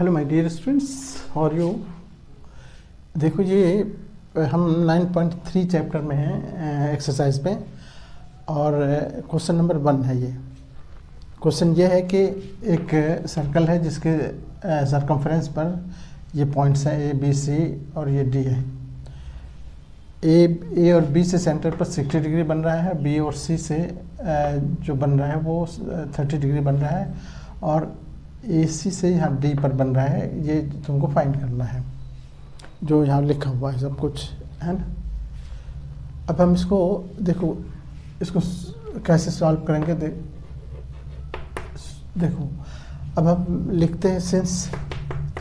Hello my dear students, how are you. देखो ये हम 9.3 चैप्टर में हैं एक्सरसाइज में, और क्वेश्चन नंबर 1 है। ये क्वेश्चन ये है कि एक सर्कल है जिसके सरकमफ्रेंस पर ये पॉइंट्स हैं ए बी सी और ये डी है। ए और बी से सेंटर पर 60 डिग्री बन रहा है, बी और सी से जो बन रहा है वो 30 डिग्री बन रहा है, और ए सी से यहाँ डी पर बन रहा है। ये तुमको फाइंड करना है जो यहाँ लिखा हुआ है, सब कुछ है ना। अब हम इसको देखो, इसको कैसे सॉल्व करेंगे। देखो अब हम लिखते हैं, since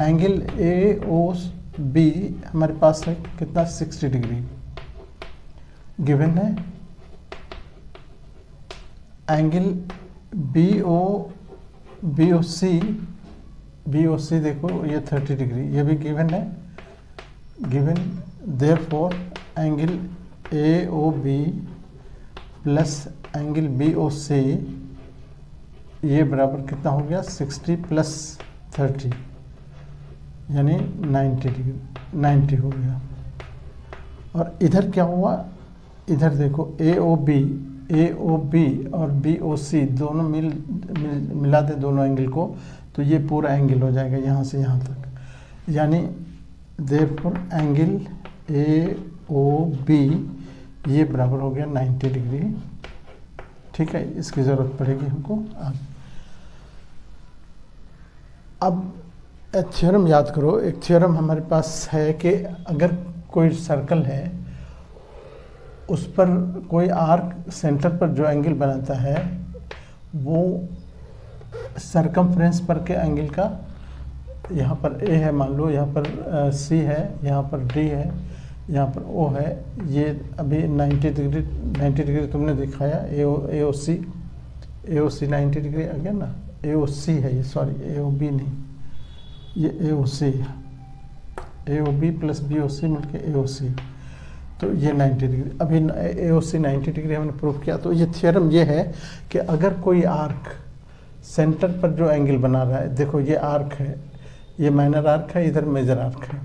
angle A O B हमारे पास है कितना, 60 डिग्री गिवन है। एंगल बी ओ सी देखो ये 30 डिग्री, ये भी गिवन है, given. Therefore angle A O B plus angle B O C ये बराबर कितना हो गया, 60 प्लस 30 यानी 90 डिग्री, 90 हो गया। और इधर क्या हुआ, इधर देखो ए ओ बी और बी ओ सी दोनों मिला दे दोनों एंगल को, तो ये पूरा एंगल हो जाएगा यहाँ से यहाँ तक। यानी therefore angle A O B ये बराबर हो गया 90 डिग्री। ठीक है, इसकी ज़रूरत पड़ेगी हमको। अब एक थ्योरम याद करो। एक थ्योरम हमारे पास है कि अगर कोई सर्कल है, उस पर कोई आर्क सेंटर पर जो एंगल बनाता है वो सरकमफ्रेंस पर के एंगल का, यहाँ पर ए है मान लो, यहाँ पर सी है, यहाँ पर डी है, यहाँ पर ओ है। ये अभी 90 डिग्री तुमने दिखाया, ए ओ सी 90 डिग्री आ गया ना। ए ओ सी है ये, सॉरी ए ओ बी नहीं, ये ए ओ सी है। A O B plus B O C मिल के ए ओ सी, तो ये 90 डिग्री। अभी ए ओ सी 90 डिग्री हमने प्रूव किया। तो ये थ्योरम ये है कि अगर कोई आर्क सेंटर पर जो एंगल बना रहा है, देखो ये आर्क है, ये माइनर आर्क है, इधर मेजर आर्क है।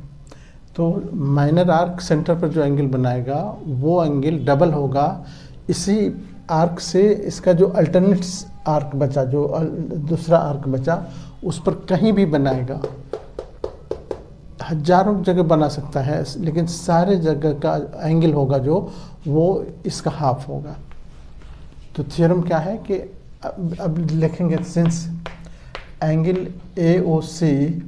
तो माइनर आर्क सेंटर पर जो एंगल बनाएगा वो एंगल डबल होगा इसी आर्क से। इसका जो अल्टरनेट आर्क बचा, जो दूसरा आर्क बचा, उस पर कहीं भी बनाएगा, हजारों जगह बना सकता है, लेकिन सारे जगह का एंगल होगा जो वो इसका हाफ होगा। तो थ्योरम क्या है कि अब लिखेंगे, since angle A O C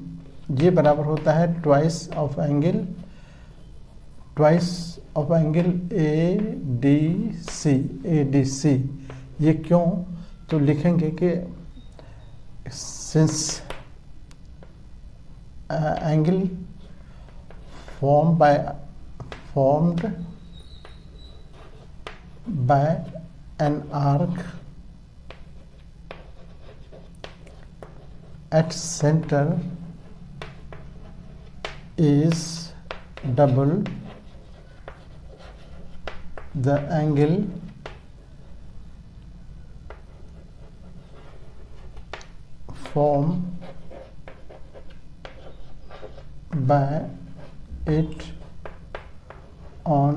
ये बराबर होता है twice of angle A D C. ये क्यों, तो लिखेंगे कि since angle formed by an arc at center is double the angle formed by it on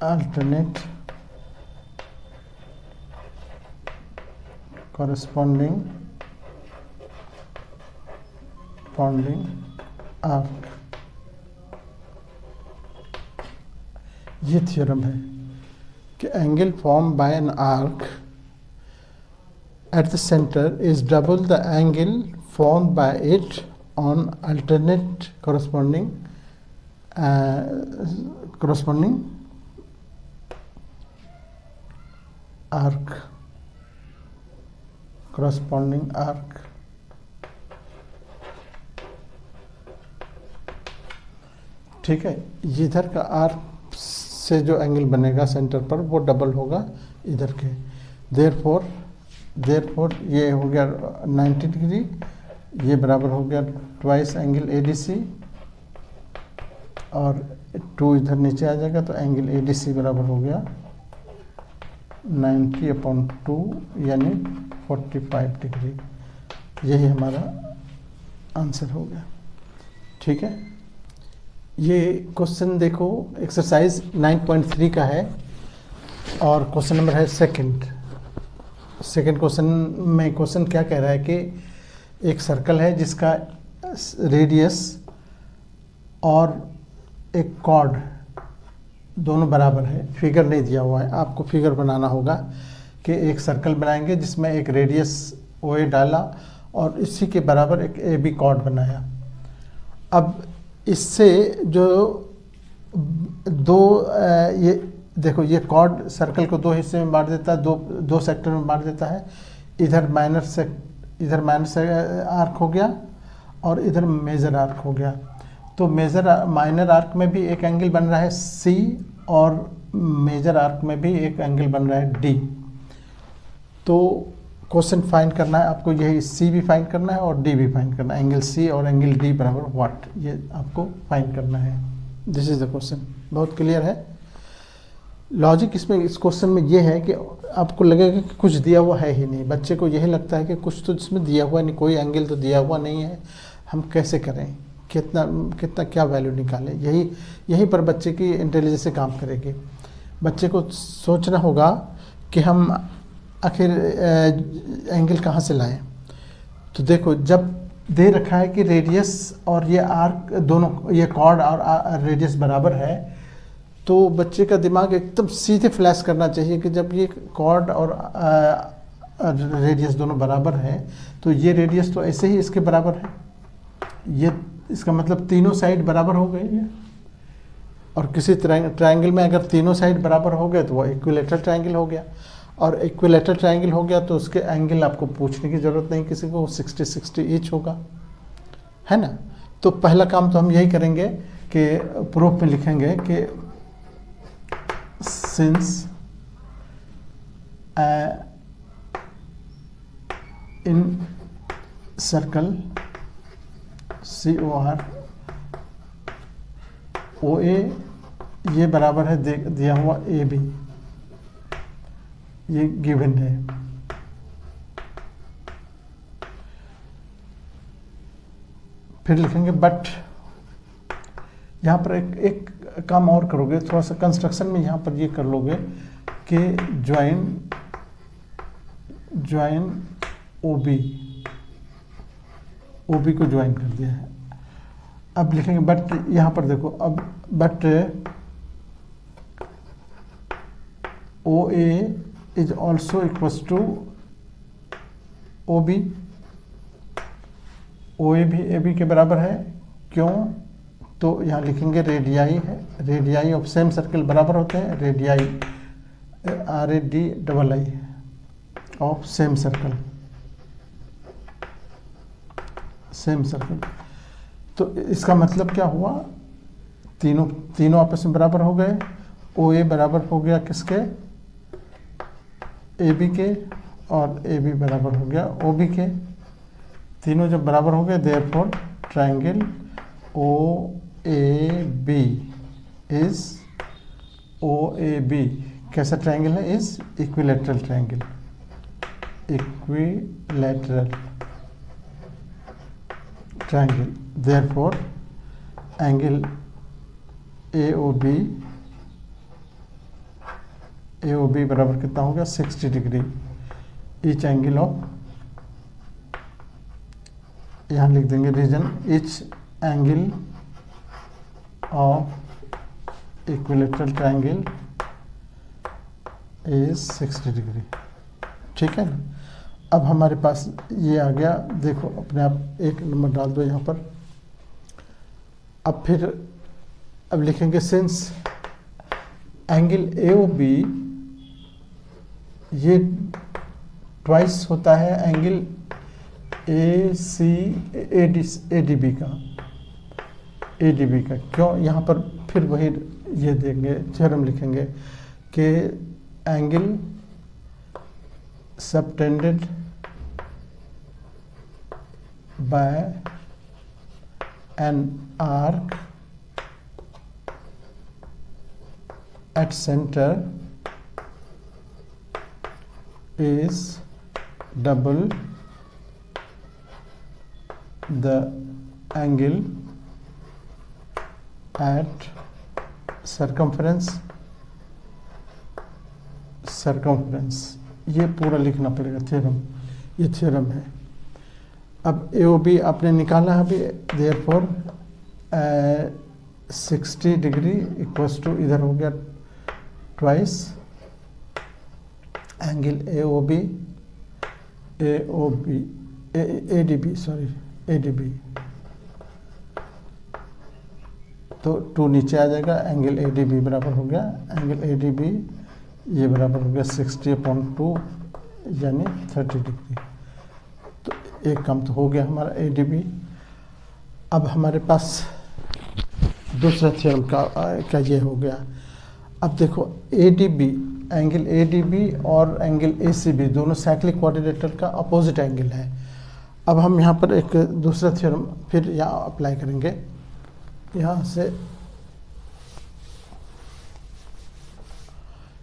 alternate corresponding arc। ये थ्योरम है कि angle form by an arc at the center is double the angle formed by it on alternate corresponding arc। ठीक है, इधर का arc से जो angle बनेगा सेंटर पर वो डबल होगा इधर के। देयरफॉर ये हो गया 90 डिग्री, ये बराबर हो गया twice angle A D C, और 2 इधर नीचे आ जाएगा, तो एंगल ए डी सी बराबर हो गया 90/2 यानी 45 डिग्री। यही हमारा आंसर हो गया। ठीक है, ये क्वेश्चन देखो एक्सरसाइज 9.3 का है और क्वेश्चन नंबर है सेकंड क्वेश्चन में क्वेश्चन क्या कह रहा है कि एक सर्कल है जिसका रेडियस और एक कॉर्ड दोनों बराबर है। फिगर नहीं दिया हुआ है, आपको फिगर बनाना होगा कि एक सर्कल बनाएंगे जिसमें एक रेडियस OA डाला और इसी के बराबर एक AB कॉर्ड बनाया। अब इससे जो दो ये देखो, ये कॉर्ड सर्कल को दो हिस्से में बांट देता है, दो सेक्टर में बांट देता है। इधर माइनर आर्क हो गया और इधर मेजर आर्क हो गया। तो माइनर आर्क में भी एक एंगल बन रहा है C और मेजर आर्क में भी एक एंगल बन रहा है D। तो क्वेश्चन फाइंड करना है आपको, यही C भी फाइंड करना है और D भी फाइंड करना है। एंगल C और एंगल D बराबर व्हाट, ये आपको फाइंड करना है। This is the question. बहुत क्लियर है। लॉजिक इसमें इस क्वेश्चन में ये है कि आपको लगेगा कि कुछ दिया हुआ है ही नहीं। बच्चे को यही लगता है कि कुछ तो इसमें दिया हुआ नहीं, कोई एंगल तो दिया हुआ नहीं है, हम कैसे करें, कितना क्या वैल्यू निकालें। यहीं पर बच्चे की इंटेलिजेंस से काम करेगी। बच्चे को सोचना होगा कि हम आखिर एंगल कहाँ से लाएं। तो देखो, जब दे रखा है कि रेडियस और ये आर्क दोनों, ये कॉर्ड और रेडियस बराबर है, तो बच्चे का दिमाग एकदम सीधे फ्लैश करना चाहिए कि जब ये कॉर्ड और रेडियस दोनों बराबर है तो ये रेडियस तो ऐसे ही इसके बराबर है। ये इसका मतलब तीनों साइड बराबर हो गए हैं। और किसी ट्रायंगल में अगर तीनों साइड बराबर हो गए तो वो इक्विलेटरल ट्रायंगल हो गया। और इक्विलेटरल ट्रायंगल हो गया तो उसके एंगल आपको पूछने की ज़रूरत नहीं किसी को, 60-60 ईच होगा, है ना। तो पहला काम तो हम यही करेंगे कि प्रूफ में लिखेंगे कि since in circle COR OA ये बराबर है दिया हुआ AB, ये गिवन है। फिर लिखेंगे बट, यहाँ पर एक काम और करोगे, थोड़ा सा कंस्ट्रक्शन में यहाँ पर ये कर लोगे कि ज्वाइन OB को ज्वाइन कर दिया है। अब लिखेंगे बट, यहाँ पर देखो, अब but OA is also equals to OB। OA भी AB के बराबर है। क्यों? तो यहाँ लिखेंगे रेडियाई है, रेडियाई ऑफ सेम सर्कल बराबर होते हैं, radii RADII of same circle. तो इसका मतलब क्या हुआ, तीनों आपस में बराबर हो गए। OA बराबर हो गया किसके, AB के, और AB बराबर हो गया OB के। तीनों जब बराबर हो गए, देयरफॉर ट्रायंगल OAB कैसा ट्रायंगल है, is equilateral triangle, therefore angle AOB बराबर कितना हो गया, 60 डिग्री। ईच एंगल ऑफ, यहाँ लिख देंगे reason, each angle of equilateral triangle is 60 degree. ठीक है ना। अब हमारे पास ये आ गया, देखो अपने आप एक नंबर डाल दो यहाँ पर। अब लिखेंगे सिंस एंगल AOB ये ट्वाइस होता है एंगल ADB का। क्यों? यहाँ पर फिर वही ये देंगे, थ्योरम लिखेंगे कि angle subtended bye an arc at centre is double the angle at circumference, ये पूरा लिखना पड़ेगा थ्योरम, ये थ्योरम है। अब AOB आपने निकाला है अभी, देयरफॉर 60 डिग्री इक्वल्स टू, इधर हो गया ट्वाइस एंगल ADB, तो 2 नीचे आ जाएगा, एंगल ADB बराबर हो गया, एंगल ADB ये बराबर हो गया 60/2 यानी 30 डिग्री। तो एक काम तो हो गया हमारा ADB। अब हमारे पास दूसरा थ्योरम का ये हो गया। अब देखो ADB, एंगल ADB और एंगल ACB दोनों साइक्लिक क्वाड्रिलेटरल का अपोजिट एंगल है। अब हम यहाँ पर एक दूसरा थ्योरम फिर यहाँ अप्लाई करेंगे, यहाँ से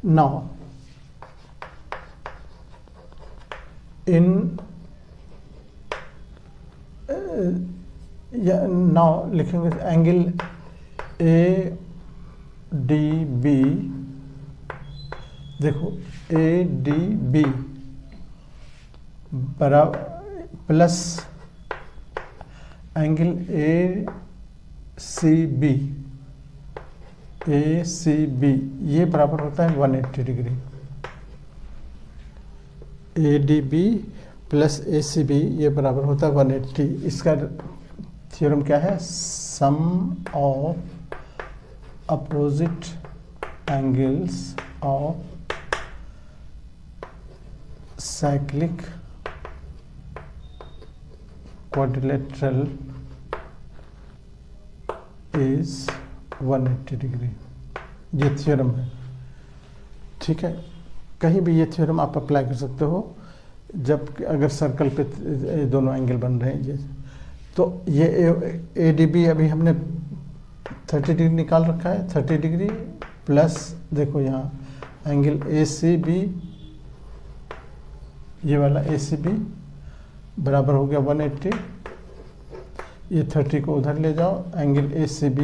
नाउ नाउ लिखेंगे एंगल ADB, देखो ADB बराबर प्लस एंगल ACB ये बराबर होता है 180 डिग्री। ADB प्लस ACB ये बराबर होता है 180। इसका थ्योरम क्या है? Sum of opposite angles of cyclic quadrilateral is 180 degree, ये थ्योरम है। ठीक है, कहीं भी ये थ्योरम आप अप्लाई कर सकते हो जब अगर सर्कल पे दोनों एंगल बन रहे हैं। ये तो ये ADB अभी हमने 30 डिग्री निकाल रखा है, 30 डिग्री प्लस देखो यहाँ एंगल ACB, ये वाला ACB बराबर हो गया 180। ये 30 को उधर ले जाओ, एंगल ACB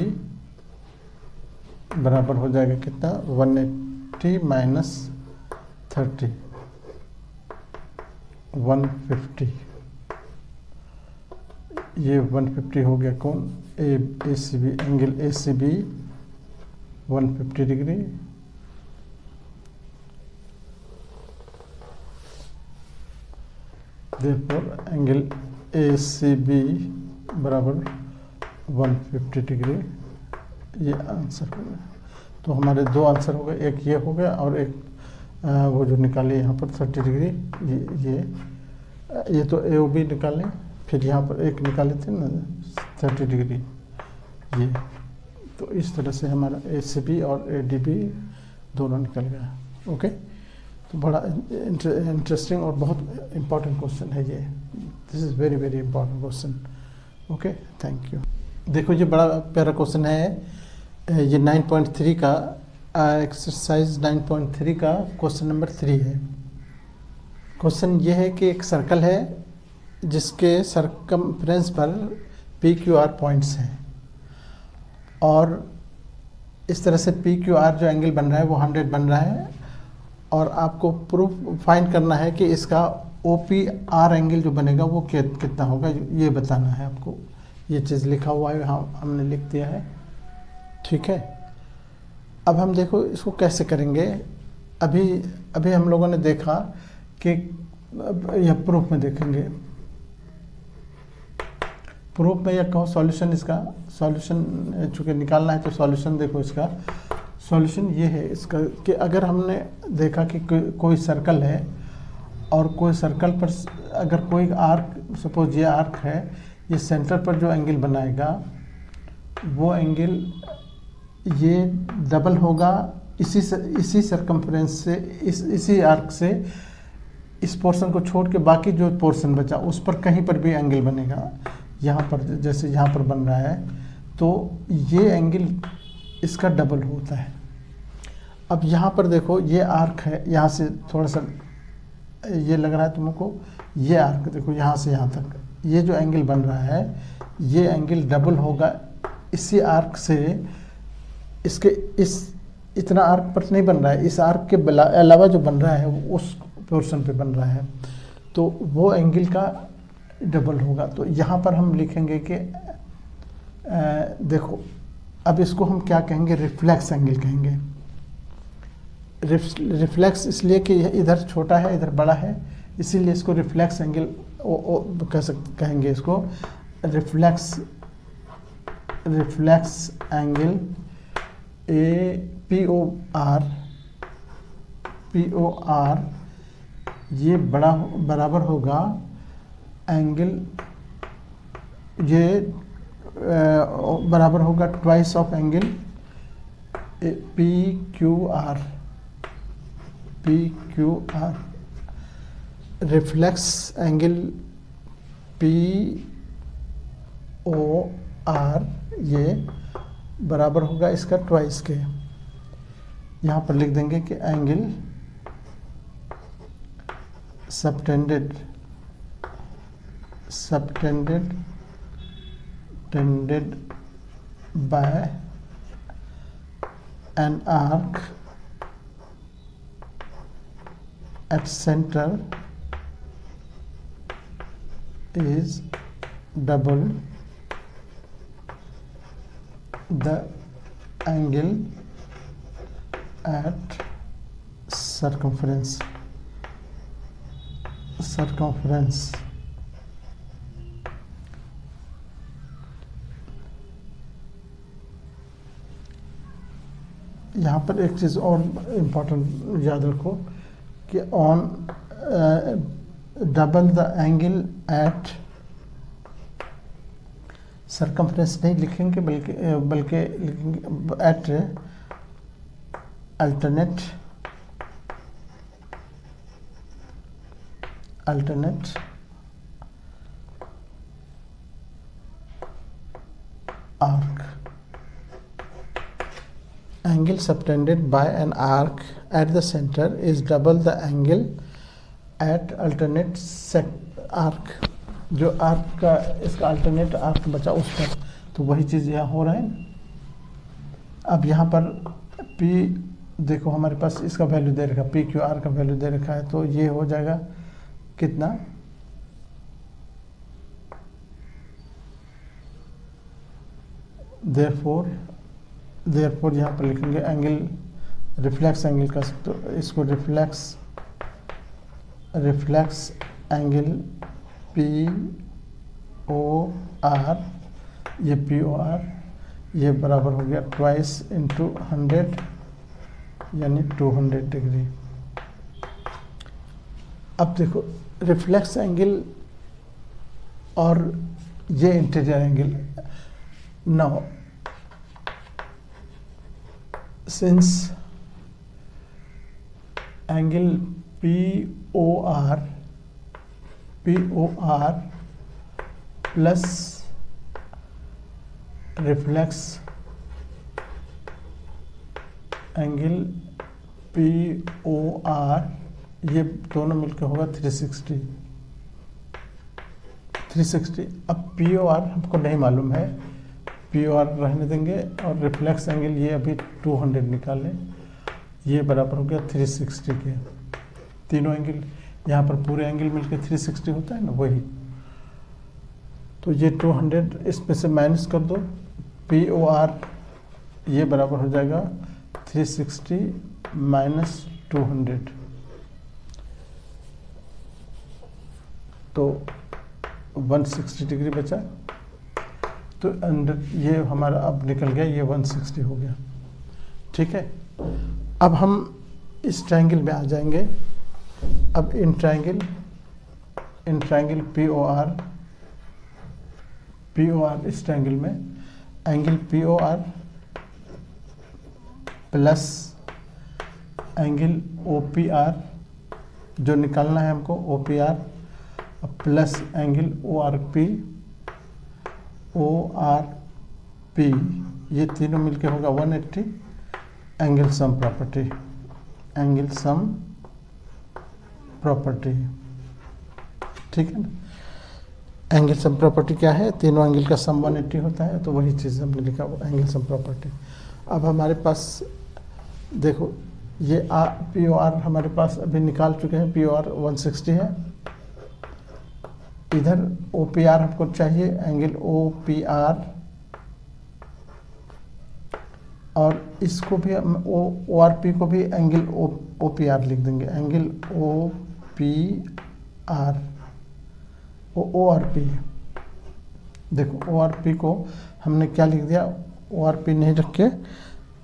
बराबर हो जाएगा कितना? 180 माइनस 30, 150। ये 150 हो गया कौन? ACB, angle ACB 150 degree. Therefore angle ACB बराबर 150 डिग्री, ये आंसर हो गया। तो हमारे दो आंसर हो गए, एक ये हो गया और एक वो जो निकाले यहाँ पर 30 डिग्री, ये तो AOB निकालें, फिर यहाँ पर एक निकाले थे ना 30 डिग्री, ये तो इस तरह से हमारा ACB और ADB दोनों निकल गया। ओके, तो बड़ा इंटरेस्टिंग और बहुत इम्पॉर्टेंट क्वेश्चन है ये। This is very very important question. Okay, thank you. देखो ये बड़ा प्यारा क्वेश्चन है, ये 9.3 का एक्सरसाइज 9.3 का क्वेश्चन नंबर 3 है। क्वेश्चन ये है कि एक सर्कल है जिसके सरकमफ्रेंस पर PQR पॉइंट्स हैं और इस तरह से PQR जो एंगल बन रहा है वो 100 बन रहा है और आपको प्रूफ फाइंड करना है कि इसका OPR एंगल जो बनेगा वो कितना होगा, ये बताना है आपको। ये चीज़ लिखा हुआ है, हमने लिख दिया है। ठीक है, अब हम देखो इसको कैसे करेंगे। अभी हम लोगों ने देखा कि यह प्रूफ में देखेंगे, प्रूफ में या कहो सॉल्यूशन, इसका सॉल्यूशन चूँकि निकालना है तो सॉल्यूशन देखो, इसका सॉल्यूशन ये है इसका कि अगर हमने देखा कि कोई सर्कल है और कोई सर्कल पर अगर कोई आर्क, सपोज ये आर्क है, ये सेंटर पर जो एंगल बनाएगा वो एंगल ये डबल होगा इसी सरकमफ्रेंस से, इसी आर्क से इस पोर्शन को छोड़ के बाकी जो पोर्शन बचा उस पर कहीं पर भी एंगल बनेगा। यहाँ पर जैसे यहाँ पर बन रहा है तो ये एंगल इसका डबल होता है। अब यहाँ पर देखो ये आर्क है, यहाँ से थोड़ा सा ये लग रहा है तुमको, ये आर्क देखो यहाँ से यहाँ तक, ये जो एंगल बन रहा है ये एंगल डबल होगा इसी आर्क से, इसके इस इतना आर्क पर नहीं बन रहा है, इस आर्क के अलावा जो बन रहा है वो उस पोर्शन पे बन रहा है, तो वो एंगल का डबल होगा। तो यहाँ पर हम लिखेंगे कि देखो अब इसको हम क्या कहेंगे, रिफ्लेक्स एंगल कहेंगे। रिफ्लेक्स इसलिए कि इधर छोटा है इधर बड़ा है, इसीलिए इसको रिफ्लेक्स एंगल कहेंगे इसको रिफ्लेक्स एंगल POR ये बराबर होगा एंगल, ये बराबर होगा twice of angle PQR। Reflex angle POR ये बराबर होगा इसका ट्वाइस के। यहाँ पर लिख देंगे कि angle subtended bye an arc at center is double the angle at circumference। यहाँ पर एक चीज़ और इम्पोर्टेंट याद रखो कि on double the angle at circumference नहीं लिखेंगे बल्कि लिखेंगे at alternate arc. Angle subtended by an arc at the center is double the angle at alternate arc। जो आर्क का इसका अल्टरनेट आर्क बचा उस पर, तो वही चीज़ यहाँ हो रहा है। अब यहाँ पर P देखो हमारे पास इसका वैल्यू दे रखा है, PQR का वैल्यू दे रखा है, तो ये हो जाएगा कितना, देयरफॉर यहाँ पर लिखेंगे एंगल रिफ्लेक्स एंगल का, तो इसको रिफ्लेक्स एंगल POR, ये POR ये बराबर हो गया ट्वाइस इंटू 100 यानी 200 डिग्री। अब देखो रिफ्लेक्स एंगल और ये interior angle, now since angle POR plus reflex angle POR ये दोनों मिलकर होगा 360। अब POR हमको नहीं मालूम है, POR रहने देंगे और रिफ्लेक्स एंगल ये अभी 200 निकालें, ये बराबर हो गया 360 के। तीनों एंगल यहाँ पर पूरे एंगल मिलकर 360 होता है ना, वही। तो ये 200 इसमें से माइनस कर दो, POR ये बराबर हो जाएगा 360 माइनस 200, तो 160 डिग्री बचा। तो अंडर ये हमारा अब निकल गया, ये 160 हो गया। ठीक है, अब हम इस ट्रायंगल में आ जाएंगे। अब इन ट्रायंगल POR इस ट्रायंगल में angle POR plus angle OPR जो निकालना है हमको, OPR प्लस एंगल ORP ये तीनों मिलके होगा 180। एंगल सम प्रॉपर्टी प्रॉपर्टी, ठीक है ना। एंगल सम प्रॉपर्टी क्या है, तीनों एंगल का सम 180 होता है, तो वही चीज़ हमने लिखा वो एंगल सम प्रॉपर्टी। अब हमारे पास देखो ये पी ओ आर हमारे पास अभी निकाल चुके हैं, पी ओ आर 160 है। इधर ओ पी आर हमको चाहिए, एंगल ओ पी आर, और इसको भी हम ओ आर पी को भी एंगल ओ पी आर लिख देंगे, angle O P R, O R P. देखो ओ आर पी को हमने क्या लिख दिया, ओ आर पी नहीं रख के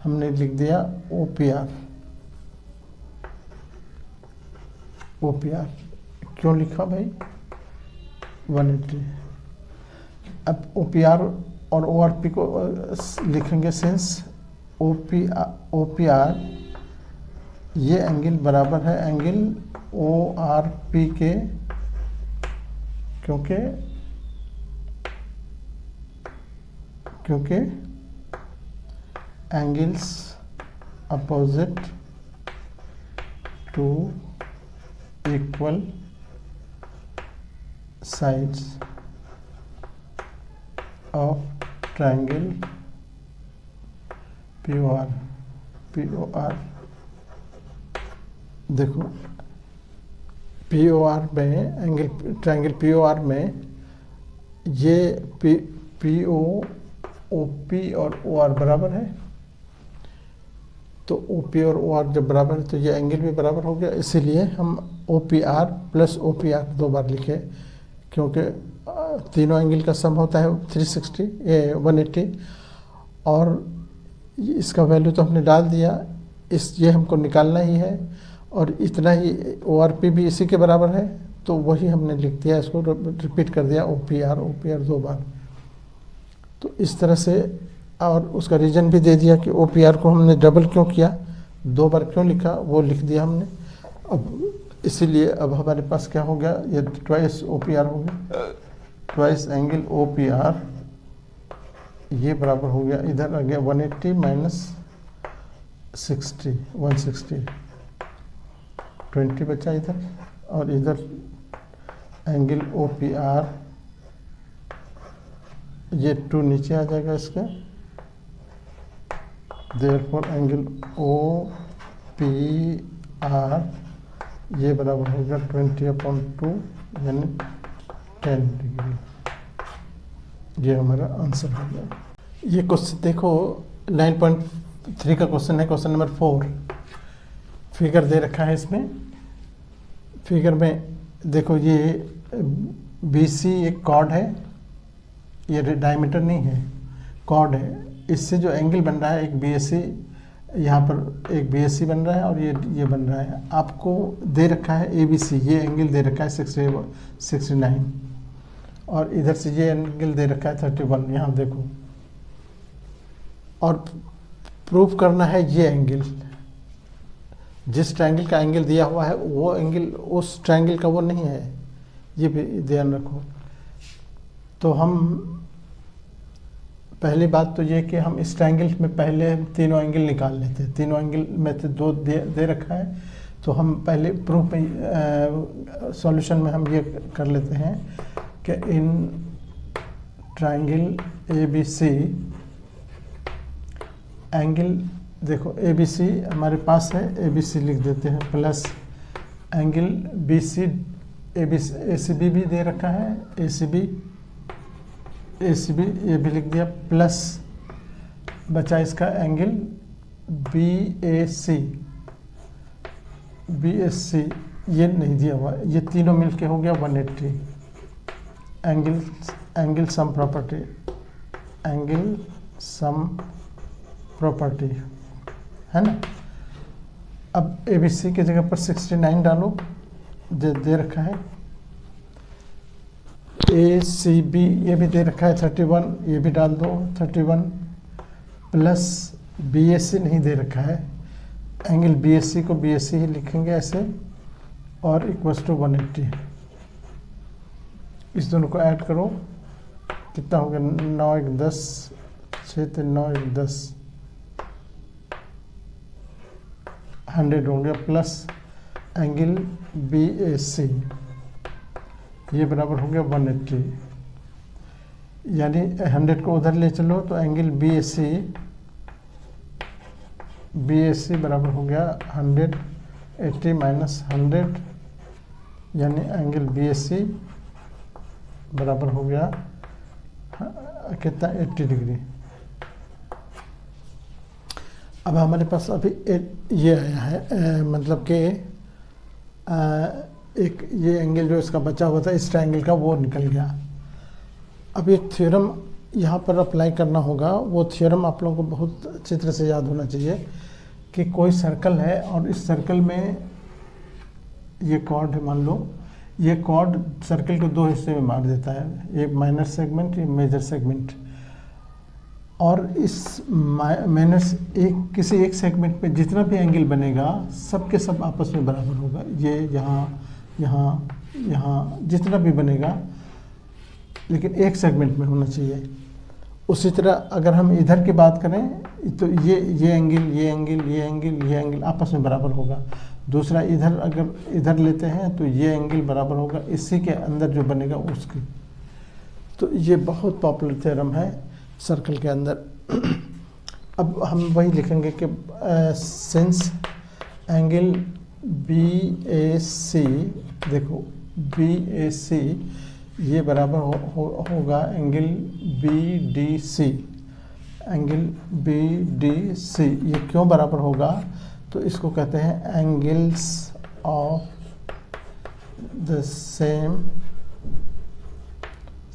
हमने लिख दिया O P R. O P R क्यों लिखा भाई, 180। अब ओ पी आर और ओ आर पी को लिखेंगे, सिंस ओ पी आर ये एंगल बराबर है एंगल ओ आर पी के, क्योंकि angles opposite to equal sides of triangle P O R. देखो पी ओ आर में angle triangle P O R में ये पी ओ पी और ओ आर बराबर है, तो ओ पी और ओ आर जब बराबर है तो ये एंगल भी बराबर हो गया, इसीलिए हम O P R plus O P R 2 बार लिखे, क्योंकि तीनों एंगल का सम होता है 180, और इसका वैल्यू तो हमने डाल दिया, ये हमको निकालना ही है, और इतना ही ओ आर पी भी इसी के बराबर है, तो वही हमने लिख दिया, इसको रिपीट कर दिया ओ पी आर 2 बार। तो इस तरह से, और उसका रीज़न भी दे दिया कि ओ पी आर को हमने डबल क्यों किया, 2 बार क्यों लिखा, वो लिख दिया हमने। अब इसीलिए अब हमारे पास क्या हो गया, ये ट्वाइस ओ पी आर हो गया, twice angle O P R, ये बराबर हो गया, इधर आ गया 180 माइनस 60, 160, 20 बचा इधर, और इधर एंगल ओ पी आर, ये 2 नीचे आ जाएगा इसके, therefore angle O P R ये बराबर होगा 20/2 यानी 10 डिग्री। ये हमारा आंसर हो गया। ये क्वेश्चन देखो 9.3 का क्वेश्चन है, क्वेश्चन नंबर 4। फिगर दे रखा है, इसमें फिगर में देखो ये BC एक कॉर्ड है, ये डायमीटर नहीं है, कॉर्ड है। इससे जो एंगल बन रहा है एक BAC, यहाँ पर एक BAC बन रहा है और ये बन रहा है। आपको दे रखा है ABC, ये एंगल दे रखा है 69, और इधर से ये एंगल दे रखा है 31, यहाँ देखो। और प्रूफ करना है ये एंगल, जिस ट्रायंगल का एंगल दिया हुआ है वो एंगल उस ट्रायंगल का वो नहीं है, ये भी ध्यान रखो। तो हम पहली बात तो ये कि हम इस ट्रायंगल में पहले तीनों एंगल निकाल लेते हैं। तीनों एंगल में से 2 दे रखा है, तो हम पहले प्रूफ में सॉल्यूशन में हम ये कर लेते हैं कि इन ट्रायंगल ABC एंगल, देखो ABC हमारे पास है, ABC लिख देते हैं, प्लस एंगल BC ACB भी दे रखा है, ACB ये भी लिख दिया, प्लस बचा इसका एंगल BAC ये नहीं दिया हुआ, ये तीनों मिलके हो गया 180। एंगल सम प्रॉपर्टी है ना। अब ABC की जगह पर 69 डालो, दे रखा है। ACB ये भी दे रखा है 31, ये भी डाल दो 31, प्लस BAC नहीं दे रखा है, एंगल BAC को BAC ही लिखेंगे ऐसे, और इक्वल्स टू 180। इस दोनों को ऐड करो, कितना हो गया, 9 1 10, 6 3 9 1 10, 100 हो गया, प्लस एंगल BAC ये बराबर हो गया 180, यानी 100 को उधर ले चलो तो एंगल BAC बराबर हो गया 180 माइनस 100, यानी एंगल BAC बराबर हो गया कितना 80 डिग्री। अब हमारे पास अभी ये आया है मतलब कि एक ये एंगल जो इसका बचा हुआ था इस ट्रायंगल का वो निकल गया। अब एक थ्योरम यहाँ पर अप्लाई करना होगा, वो थ्योरम आप लोगों को बहुत अच्छी तरह से याद होना चाहिए कि कोई सर्कल है और इस सर्कल में ये कॉर्ड है, मान लो ये कॉर्ड सर्कल को दो हिस्से में बांट देता है, एक माइनर सेगमेंट एक मेजर सेगमेंट, और इस माइनस किसी एक सेगमेंट में जितना भी एंगल बनेगा सब के सब आपस में बराबर होगा। ये यहाँ जितना भी बनेगा लेकिन एक सेगमेंट में होना चाहिए। उसी तरह अगर हम इधर की बात करें तो ये एंगल आपस में बराबर होगा। दूसरा इधर अगर इधर लेते हैं तो ये एंगल बराबर होगा इसी के अंदर जो बनेगा उसकी। तो ये बहुत पॉपुलर थ्योरम है सर्कल के अंदर। अब हम वही लिखेंगे कि सिंस एंगल BAC, देखो BAC ये बराबर होगा एंगल BDC, एंगल BDC ये क्यों बराबर होगा, तो इसको कहते हैं angles of the same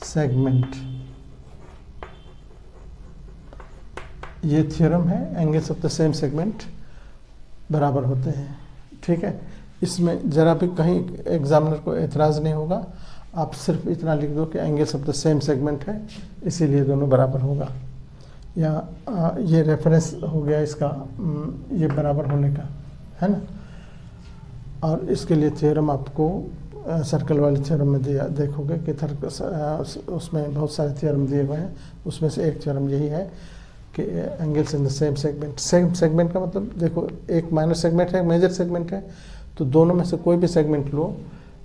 segment. ये थ्योरम है, angles of the same segment बराबर होते हैं। ठीक है, इसमें ज़रा भी कहीं एग्जामिनर को एतराज़ नहीं होगा, आप सिर्फ इतना लिख दो कि angles of the same segment है इसीलिए दोनों बराबर होगा। या ये रेफरेंस हो गया इसका ये बराबर होने का, है ना। और इसके लिए थ्योरम आपको सर्कल वाले थ्योरम में दिया, देखोगे कि उसमें बहुत सारे थ्योरम दिए हुए हैं, उसमें से एक थ्योरम यही है कि angles in the same segment. Same segment का मतलब देखो एक माइनर सेगमेंट है एक मेजर सेगमेंट है, तो दोनों में से कोई भी सेगमेंट लो,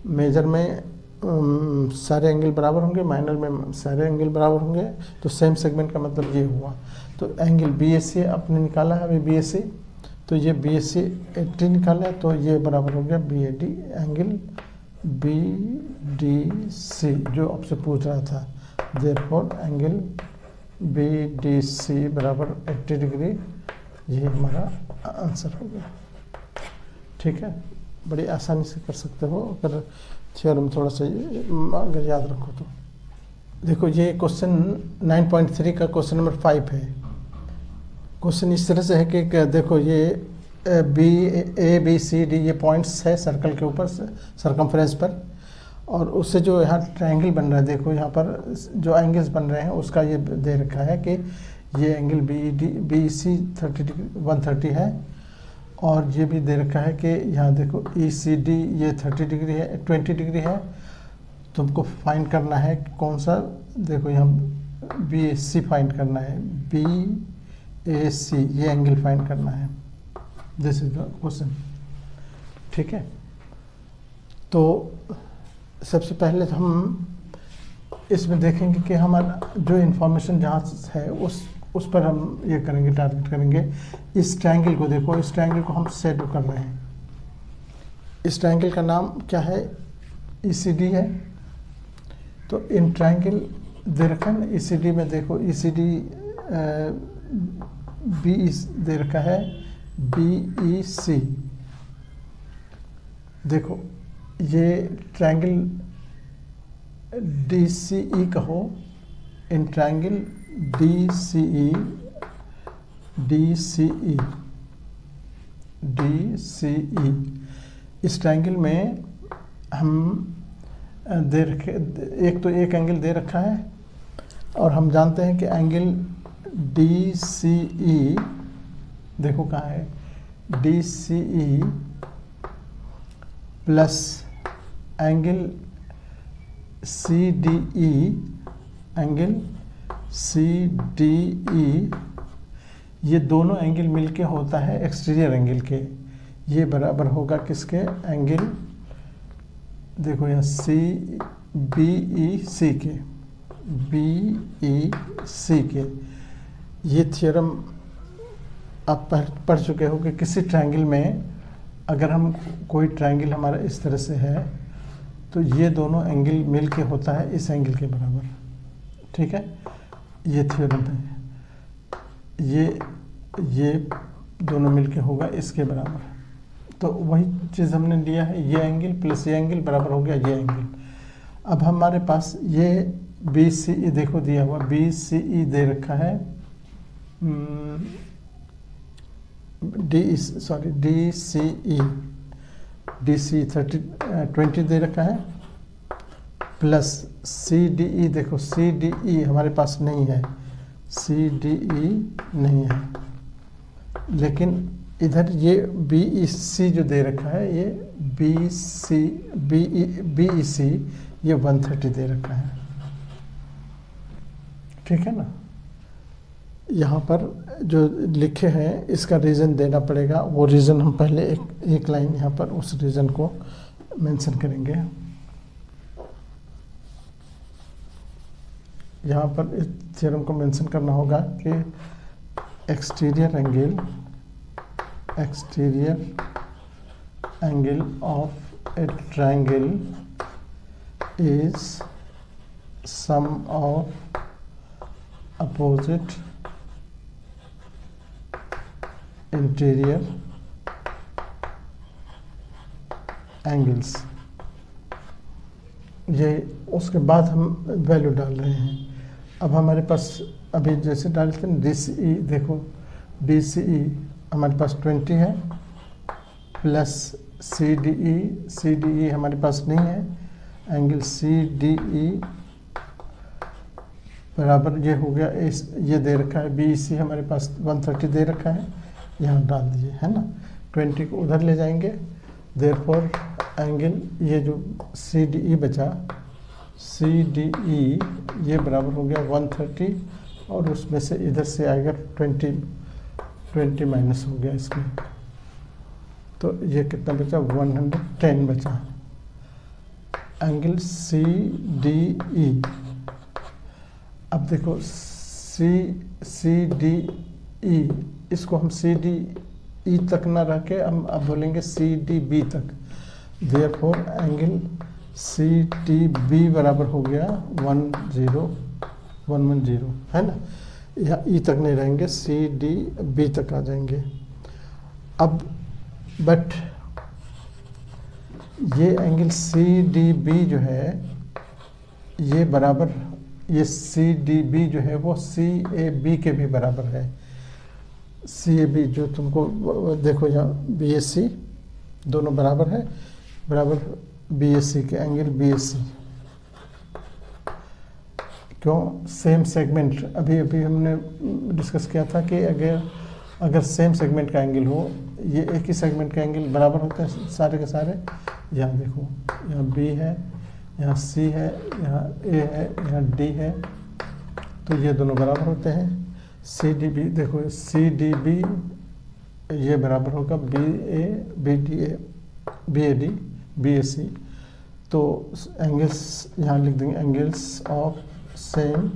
मेजर में सारे एंगल बराबर होंगे, माइनर में सारे एंगल बराबर होंगे, तो सेम सेगमेंट का मतलब ये हुआ। तो एंगल BAC आपने निकाला है अभी BAC, तो ये BAC 80 निकाला है तो ये बराबर हो गया BAD, एंगल BDC जो आपसे पूछ रहा था। देयरफॉर एंगल BDC बराबर 80 डिग्री, ये हमारा आंसर हो गया। ठीक है, बड़ी आसानी से कर सकते हो अगर थ्योरम थोड़ा सा अगर याद रखो तो। देखो ये क्वेश्चन 9.3 का क्वेश्चन नंबर 5 है। क्वेश्चन इस तरह से है कि देखो ये ABCD ये पॉइंट्स है सर्कल के ऊपर सरकमफ्रेंस पर, और उससे जो यहाँ ट्रायंगल बन रहा है, देखो यहाँ पर जो एंगल्स बन रहे हैं उसका ये दे रखा है कि ये एंगल BC 130 है, और ये भी दे रखा है कि यहाँ देखो ECD ये 30 डिग्री है 20 डिग्री है। तुमको फाइंड करना है कौन सा, देखो यहाँ BAC फाइंड करना है, BAC ये एंगल फाइंड करना है। This is the question. ठीक है, तो सबसे पहले तो हम इसमें देखेंगे कि हमारा जो इन्फॉर्मेशन जहाँ है उस पर हम ये करेंगे, टारगेट करेंगे। इस ट्रायंगल को देखो, इस ट्रायंगल को हम सेट कर रहे हैं। इस ट्रायंगल का नाम क्या है, ECD है। तो इन ट्रायंगल दे रखा है ना, ECD में देखो ECD B दे रखा है BEC। देखो ये ट्रायंगल DCE कहो, इन ट्रायंगल DCE इस ट्रायंगल में हम दे रखे एक तो एक एंगल दे रखा है, और हम जानते हैं कि एंगल DCE देखो कहाँ है, DCE plus angle CDE, angle CDE ये दोनों एंगल मिलके होता है एक्सटीरियर एंगल के, ये बराबर होगा किसके, एंगल देखो यहाँ सी बी ई सी के, बी ई सी के। ये थ्योरम आप पढ़ चुके हो कि किसी ट्रायंगल में अगर हम कोई ट्रायंगल हमारा इस तरह से है तो ये दोनों एंगल मिल के होता है इस एंगल के बराबर, ठीक है। ये थ्योरम है, ये दोनों मिल के होगा इसके बराबर। तो वही चीज़ हमने लिया है, ये एंगल प्लस ये एंगल बराबर हो गया ये एंगल। अब हमारे पास ये बी सी ई देखो दिया हुआ, बी सी ई दे रखा है, डी सी 20 दे रखा है, प्लस सी डी ई देखो, सी डी ई हमारे पास नहीं है, सी डी ई नहीं है, लेकिन इधर ये बी ई सी जो दे रखा है, ये बी ई सी ये 130 दे रखा है, ठीक है ना। यहाँ पर जो लिखे हैं इसका रीज़न देना पड़ेगा, वो रीज़न हम पहले एक लाइन यहाँ पर उस रीज़न को मेंशन करेंगे। यहाँ पर इस थ्योरम को मेंशन करना होगा कि exterior angle of a triangle is sum of opposite interior angles. ये उसके बाद हम वैल्यू डाल रहे हैं। अब हमारे पास अभी जैसे डालते हैं डी सी ई देखो, डी सी ई हमारे पास 20 है, प्लस सी डी ई हमारे पास नहीं है, एंगल सी डी ई बराबर ये हो गया, ये दे रखा है, बी सी हमारे पास 130 दे रखा है, यहाँ डाल दीजिए, है ना। 20 को उधर ले जाएंगे, देयरफॉर एंगल ये जो सी डी ई बचा, सी डी ई ये बराबर हो गया 130, और उसमें से इधर से आएगा 20 माइनस हो गया इसमें, तो ये कितना बचा, 110 बचा। एंगल सी डी ई, अब देखो सी डी ई, इसको हम सी डी ई तक ना रख के हम अब बोलेंगे सी डी बी तक, therefore angle C T B बराबर हो गया 110 है ना, या ई तक नहीं रहेंगे, सी डी बी तक आ जाएंगे। अब बट ये एंगल सी डी बी जो है ये बराबर, ये सी डी बी जो है वो सी ए बी के भी बराबर है। सी ए बी जो तुमको देखो यहाँ बी एस सी दोनों बराबर है, बराबर बी एस सी के एंगल बी एस सी, क्यों, सेम सेगमेंट। अभी हमने डिस्कस किया था कि अगर सेम सेगमेंट का एंगल हो, ये एक ही सेगमेंट का एंगल बराबर होते हैं सारे के सारे। यहाँ देखो, यहाँ बी है, यहाँ सी है, यहाँ ए है, यहाँ डी है, तो ये दोनों बराबर होते हैं। सी डी बी देखो, सी डी बी ये बराबर होगा B A B D A B A D B A C, तो एंगल्स यहाँ लिख देंगे, एंगल्स ऑफ सेम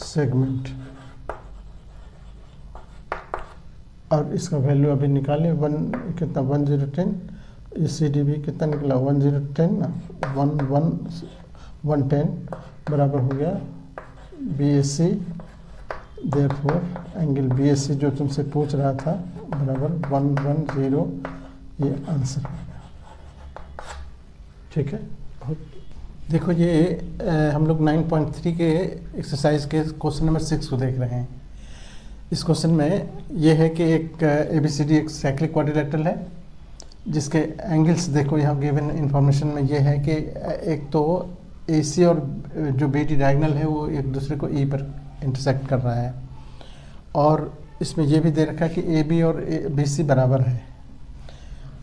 सेगमेंट, और इसका वैल्यू अभी निकालें, कितना 1010, ये सी डी बी कितना निकला 1010 ना, 110 बराबर हो गया B S C, therefore angle B S C जो तुमसे पूछ रहा था बराबर 110, ये आंसर हो गया, ठीक है। देखो ये हम लोग 9.3 के एक्सरसाइज के क्वेश्चन नंबर 6 को देख रहे हैं। इस क्वेश्चन में ये है कि एक ABCD एक साइक्लिक क्वाड्रिलेटरल है, जिसके एंगल्स देखो यहाँ गिवन इंफॉर्मेशन में ये है कि एक तो AC और जो BD डायगोनल है वो एक दूसरे को E पर इंटरसेक्ट कर रहा है, और इसमें ये भी दे रखा है कि AB और BC बराबर है,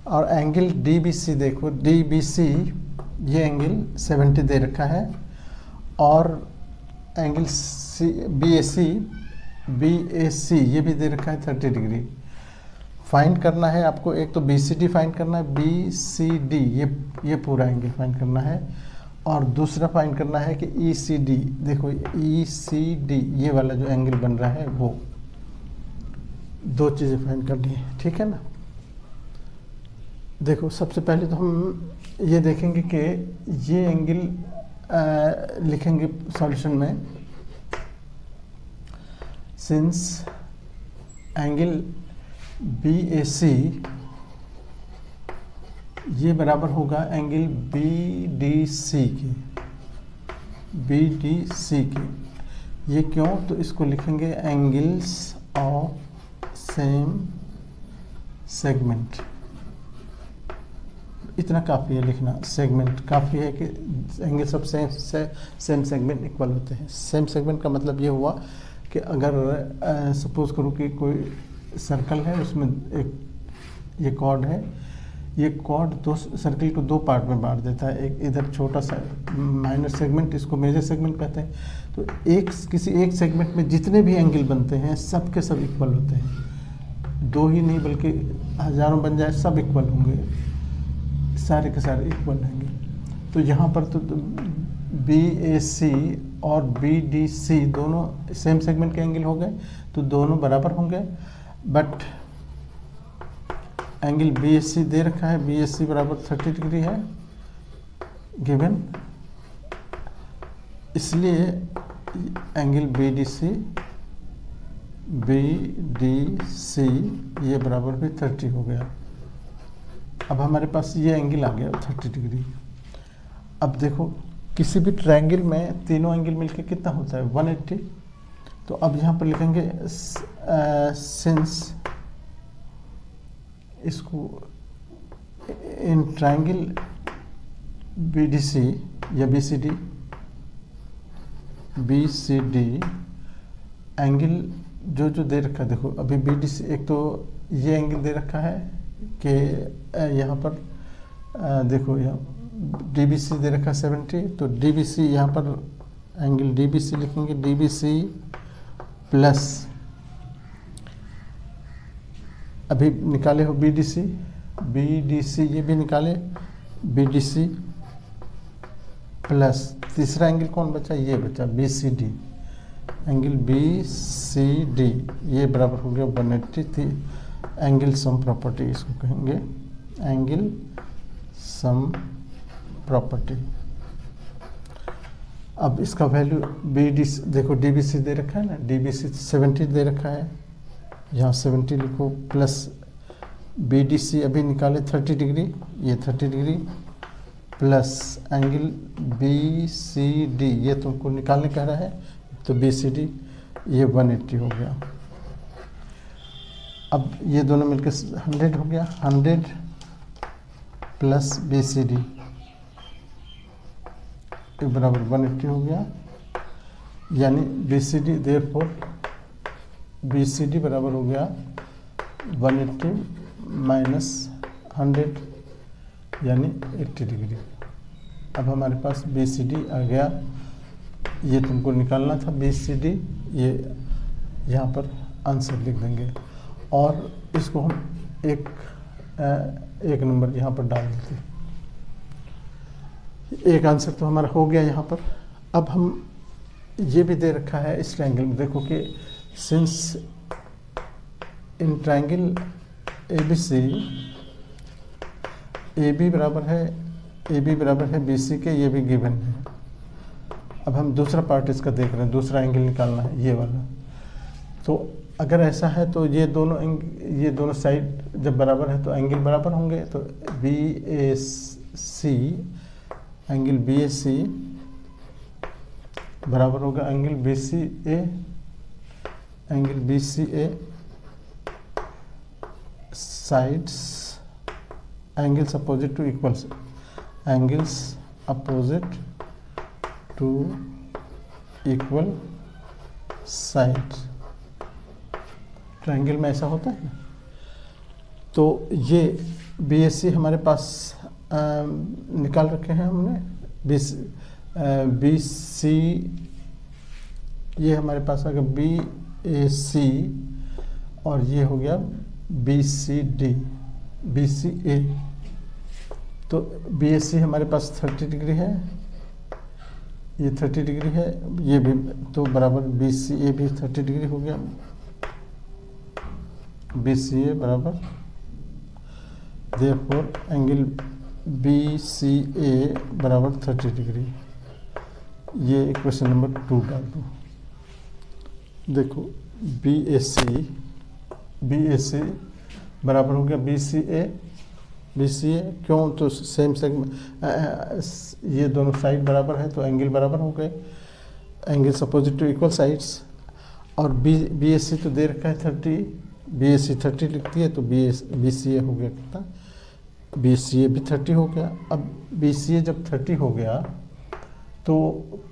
और एंगल DBC देखो, DBC ये एंगल 70 दे रखा है, और एंगल BAC ये भी दे रखा है 30 डिग्री। फाइंड करना है आपको, एक तो BCD फाइंड करना है, BCD ये पूरा एंगल फाइंड करना है, और दूसरा फाइंड करना है कि ECD, देखो ECD ये वाला जो एंगल बन रहा है वो, दो चीज़ें फाइंड करनी है, ठीक है ना। देखो सबसे पहले तो हम ये देखेंगे कि ये एंगल लिखेंगे सॉल्यूशन में, सिंस एंगल BAC ये बराबर होगा एंगल BDC के, ये क्यों, तो इसको लिखेंगे एंगल्स ऑफ सेम सेगमेंट, इतना काफ़ी है लिखना, सेगमेंट काफ़ी है कि angles of same segment equal होते हैं। सेम सेगमेंट का मतलब ये हुआ कि अगर सपोज करो कि कोई सर्कल है, उसमें एक ये कॉर्ड है, ये कॉर्ड दो सर्कल को दो पार्ट में बांट देता है, एक इधर छोटा सा माइनर सेगमेंट, इसको मेजर सेगमेंट कहते हैं। तो किसी एक सेगमेंट में जितने भी एंगल बनते हैं सब के सब इक्वल होते हैं, दो ही नहीं बल्कि हजारों बन जाए सब इक्वल होंगे, सारे के सारे इक्वल रहेंगे। तो यहाँ पर तो BAC और BDC दोनों सेम सेगमेंट के एंगल हो गए, तो दोनों बराबर होंगे। बट एंगल BAC दे रखा है, BAC बराबर 30 डिग्री है गिवन, इसलिए एंगल BDC ये बराबर भी 30 हो गया। अब हमारे पास ये एंगल आ गया 30 डिग्री। अब देखो किसी भी ट्रायंगल में तीनों एंगल मिलके कितना होता है 180, तो अब यहाँ पर लिखेंगे सिंस इसको इन ट्रायंगल BDC या BCD एंगल जो दे रखा है, देखो अभी BDC एक तो ये एंगल दे रखा है कि यहाँ पर देखो यहाँ DBC दे रखा है 70, तो DBC यहाँ पर एंगल DBC लिखेंगे, DBC प्लस अभी निकाले हो BDC ये भी निकाले, BDC प्लस तीसरा एंगल कौन बचा, ये बचा BCD, एंगल BCD ये बराबर हो गया 180 थी। एंगल सम प्रॉपर्टी इसको कहेंगे, एंगल सम प्रॉपर्टी। अब इसका वैल्यू BDC देखो DBC दे रखा है ना, DBC 70 दे रखा है, यहाँ 70 लिखो, प्लस BDC अभी निकाले 30 डिग्री, ये 30 डिग्री प्लस एंगल BCD ये तुमको निकालने कह रहा है, तो BCD ये 180 हो गया। अब ये दोनों मिलकर 100 हो गया, 100 प्लस BCD बराबर 180 हो गया, यानी BCD देयरफॉर BCD बराबर हो गया 180 माइनस 100 यानी 80 डिग्री। अब हमारे पास BCD आ गया, ये तुमको निकालना था BCD, ये यहाँ पर आंसर लिख देंगे और इसको हम एक नंबर यहाँ पर डाल देते हैं। एक आंसर तो हमारा हो गया यहाँ पर। अब हम ये भी दे रखा है इस ट्रायंगल में, देखो कि since in triangle ABC AB बराबर है BC के, ये भी गिवन है। अब हम दूसरा पार्ट इसका देख रहे हैं, दूसरा एंगल निकालना है ये वाला। तो अगर ऐसा है तो ये दोनों साइड जब बराबर है तो एंगल बराबर होंगे, तो BAC एंगल BAC बराबर होगा angle BCA sides angles opposite to equals, angles opposite to equal side. Triangle में ऐसा होता है ना। तो ये BAC हमारे पास निकाल रखे हैं हमने, BC ये हमारे पास आ गया BAC और ये हो गया BCD, BCA, तो BAC हमारे पास 30 डिग्री है, ये 30 डिग्री है, ये भी तो बराबर BCA भी 30 डिग्री हो गया। BCA बराबर, देयरफॉर एंगल BCA बराबर 30 डिग्री। ये क्वेश्चन नंबर 2 डाल दो। देखो BAC बराबर हो गया BCA, क्यों? तो सेम सेगमेंट, ये दोनों साइड बराबर है तो एंगल बराबर हो गए, angles opposite to equal sides. और BAC तो दे रखा है 30, BAC 30 लिखती है तो BCA हो गया कितना? BCA भी 30 हो गया। अब BCA जब 30 हो गया तो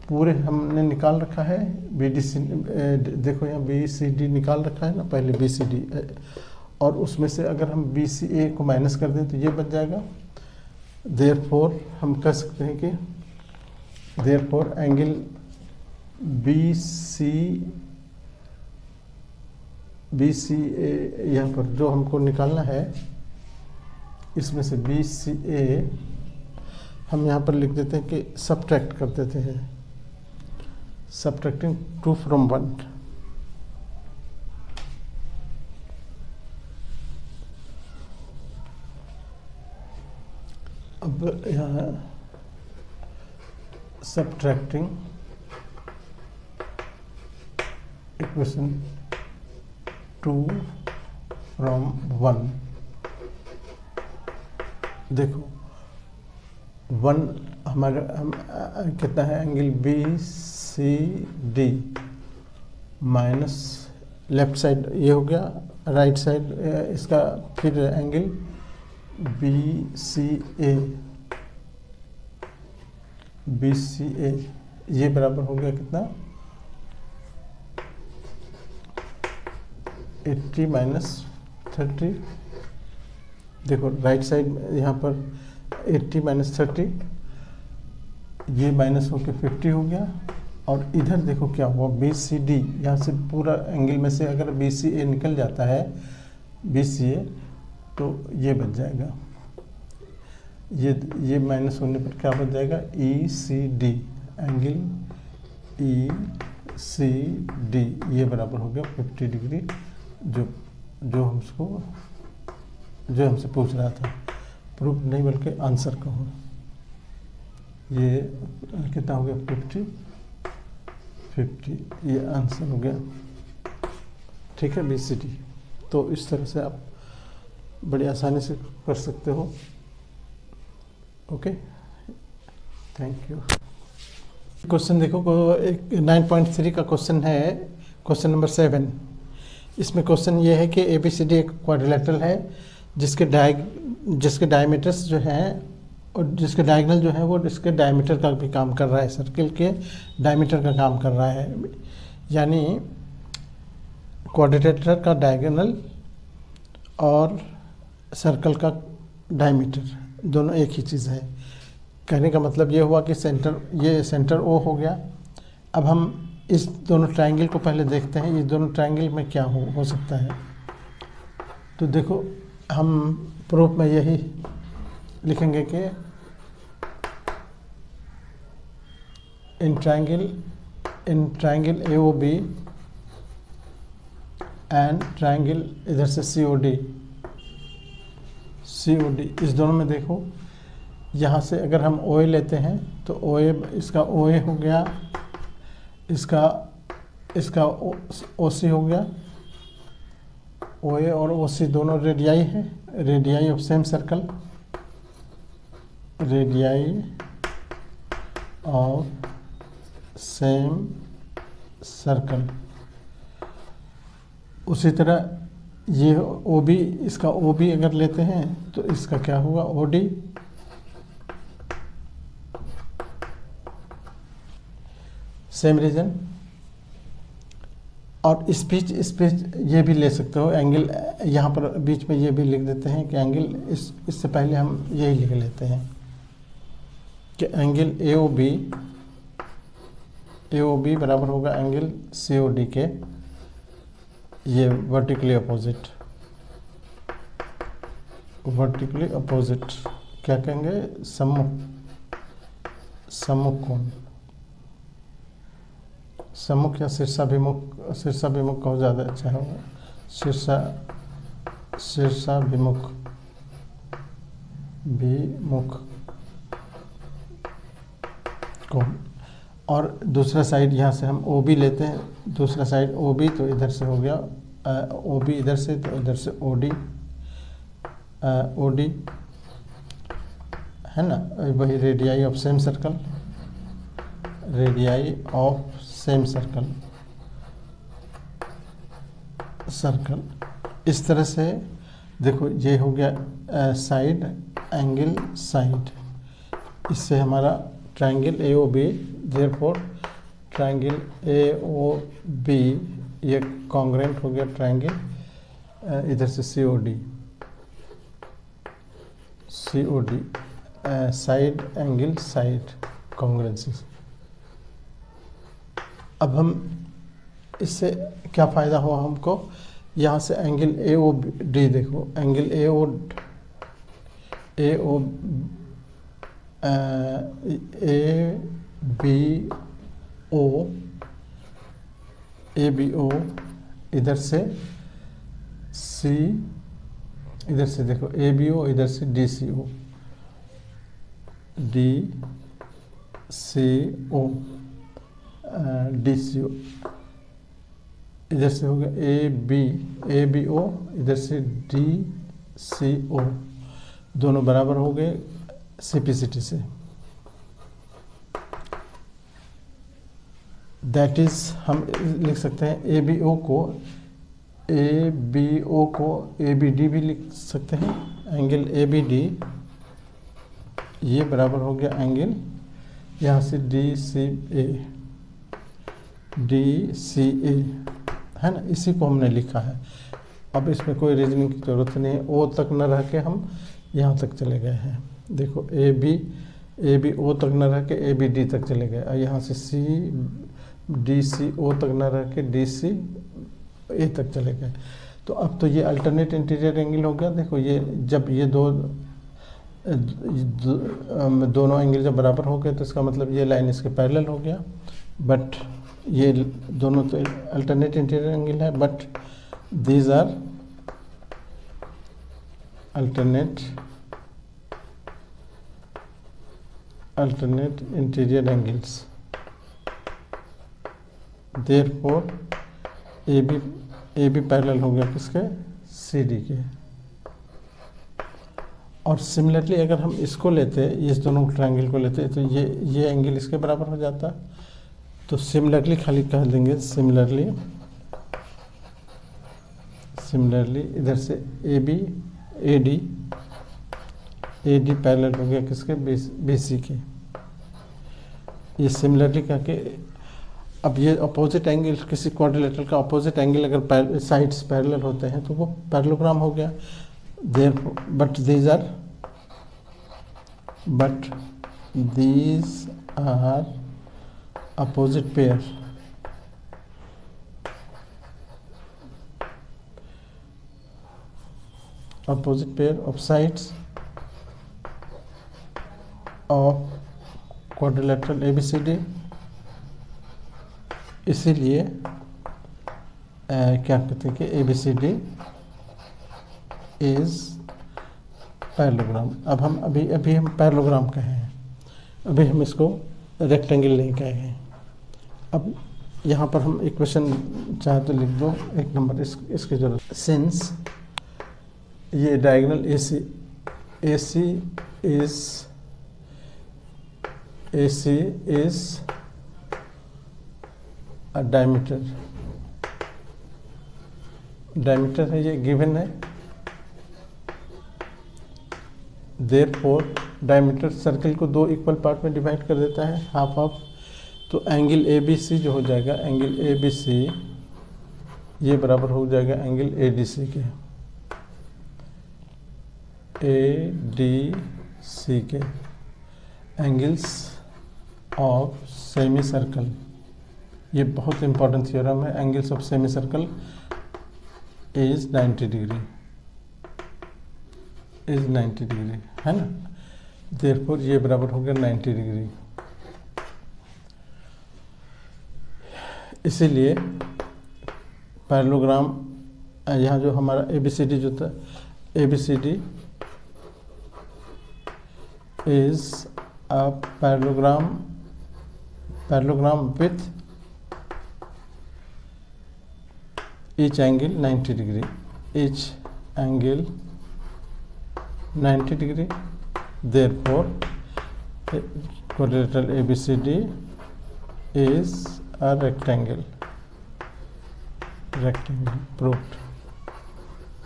पूरे हमने निकाल रखा है BDC, देखो यहाँ BCD निकाल रखा है ना पहले BCD, और उसमें से अगर हम BCA को माइनस कर दें तो ये बच जाएगा। देयरफॉर हम कह सकते हैं कि देयरफॉर एंगल BCA यहाँ पर जो हमको निकालना है, इसमें से BCA हम यहाँ पर लिख देते हैं कि सब्ट्रैक्ट कर देते हैं, सब्ट्रैक्टिंग 2 from 1। अब यहाँ सब्ट्रैक्टिंग इक्वेशन 2 from 1, देखो 1 हमारा कितना है? Angle BCD minus left side ये हो गया, राइट साइड इसका, फिर एंगल BCA ये बराबर हो गया कितना? 80 माइनस 30। देखो राइट साइड यहाँ पर 80 माइनस 30, ये माइनस होकर 50 हो गया। और इधर देखो क्या हुआ, BCD यहाँ से पूरा एंगल में से अगर BCA निकल जाता है, BCA, तो ये बच जाएगा, ये माइनस होने पर क्या बच जाएगा? ECD, एंगल ECD ये बराबर हो गया 50 डिग्री, जो हमसे पूछ रहा था, प्रूफ नहीं बल्कि आंसर कहो। ये कितना हो गया? 50, ये आंसर हो गया, ठीक है, BCD। तो इस तरह से आप बड़ी आसानी से कर सकते हो। Okay, thank you. क्वेश्चन देखो, एक 9.3 का क्वेश्चन है, क्वेश्चन नंबर 7। इसमें क्वेश्चन ये है कि ABCD एक क्वाड्रिलेटरल है जिसके डायमीटर्स जो हैं और जिसके डायगोनल जो है वो इसके डायमीटर का भी काम कर रहा है, सर्किल के डायमीटर का काम कर रहा है। यानी क्वाड्रिलेटरल का डायगोनल और सर्कल का डायमीटर दोनों एक ही चीज़ है। कहने का मतलब ये हुआ कि ये सेंटर O हो गया। अब हम इस दोनों ट्रायंगल को पहले देखते हैं, इस दोनों ट्रायंगल में क्या हो सकता है। तो देखो हम प्रूफ में यही लिखेंगे कि in triangle AOB and triangle इधर से COD, इस दोनों में देखो, यहाँ से अगर हम OA लेते हैं तो इसका OA हो गया, इसका OC हो गया। OA और OC दोनों रेडियाई हैं, radii of same circle, radii of same circle. उसी तरह ये OB, इसका OB अगर लेते हैं तो इसका क्या होगा? OD। Same reason. और इस बीच ये भी ले सकते हो एंगल, यहाँ पर बीच में ये भी लिख देते हैं कि एंगल, इससे पहले हम यही लिख लेते हैं कि एंगल AOB बराबर होगा एंगल COD के, ये वर्टिकली अपोजिट। वर्टिकली अपोजिट, क्या कहेंगे, सम्मुख कोण, सम्मुख या शीर्षाभिमुख, शीर्षाभिमुख को ज़्यादा अच्छा होगा, शीर्षाभिमुख कोण। और दूसरा साइड यहाँ से हम OB लेते हैं, दूसरा साइड OB, तो इधर से हो गया OB, इधर से, तो इधर से OD है ना, वही radii of same circle, radii of same circle. इस तरह से देखो, ये हो गया साइड एंगल साइड, इससे हमारा triangle AOB, therefore triangle AOB ये कॉन्ग्रेंट हो गया ट्रायंगल इधर से COD, साइड एंगल साइड कॉन्ग्रेंसी। अब हम इससे क्या फ़ायदा हुआ हमको, यहाँ से एंगल AOD देखो, एंगल ABO इधर से C, इधर से देखो ABO, इधर से DCO इधर से हो गया ABO, इधर से DCO, दोनों बराबर हो गए CPCT से। दैट इज हम लिख सकते हैं ABO को ABD भी लिख सकते हैं, एंगल ABD ये बराबर हो गया एंगल यहाँ से DCA है ना, इसी को हमने लिखा है। अब इसमें कोई रीजनिंग की ज़रूरत नहीं है, O तक न रह के हम यहाँ तक चले गए हैं। देखो ABO तक न रह के ABD तक चले गए, और यहाँ से DCO तक न रह के DCA तक चले गए। तो अब तो ये अल्टरनेट इंटीरियर एंगल हो गया। देखो ये जब ये दोनों एंगल जब बराबर हो गए, तो इसका मतलब ये लाइन इसके पैरेलल हो गया। बट ये दोनों तो अल्टरनेट इंटीरियर एंगल है, but these are alternate interior angles. Therefore AB parallel हो गया किसके, CD के। और सिमिलरली अगर हम इसको लेते, इस दोनों ट्रायंगल को लेते, तो ये एंगल इसके बराबर हो जाता। तो सिमिलरली खाली कह देंगे, सिमिलरली इधर से AD पैरेलल हो गया किसके, BC के। ये सिमिलरली कह के, अब ये अपोजिट एंगल, किसी क्वाड्रिलेटरल का अपोजिट एंगल अगर साइड्स पैरेलल होते हैं तो वो पैरेललोग्राम हो गया। But these are opposite pair of sides of quadrilateral ABCD। इसीलिए क्या कहते हैं कि ABCD इज पैरेललोग्राम। अब हम अभी हम पैरेललोग्राम कहे हैं, अभी हम इसको रेक्टेंगल नहीं कहे हैं। अब यहाँ पर हम इक्वेशन चाहे तो लिख दो, एक नंबर इसकी जरूरत। सिंस ये डायगोनल AC इज डायमीटर है, ये गिवन है। देयरफॉर डायमीटर सर्कल को दो इक्वल पार्ट में डिवाइड कर देता है, हाफ हाफ। तो एंगल ABC जो हो जाएगा, एंगल ABC ये बराबर हो जाएगा एंगल ADC के, एंगल्स ऑफ सेमी सर्कल। ये बहुत इंपॉर्टेंट थ्योरम है। Angles of semi circle is 90 degree. Is 90 degree, है ना। देयरफॉर ये बराबर हो गया 90 डिग्री। इसीलिए पैरेललोग्राम यहाँ जो हमारा ABCD जो था, ABCD is a parallelogram with each angle 90 degree, each angle 90 degree. Therefore quadrilateral ABCD is a rectangle proved।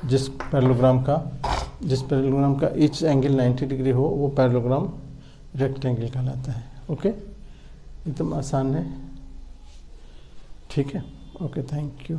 जिस पैरेललोग्राम का each angle 90 डिग्री हो वो पैरेललोग्राम रेक्टेंगल कहलाता है। ओके, एकदम आसान है, ठीक है। Okay, thank you.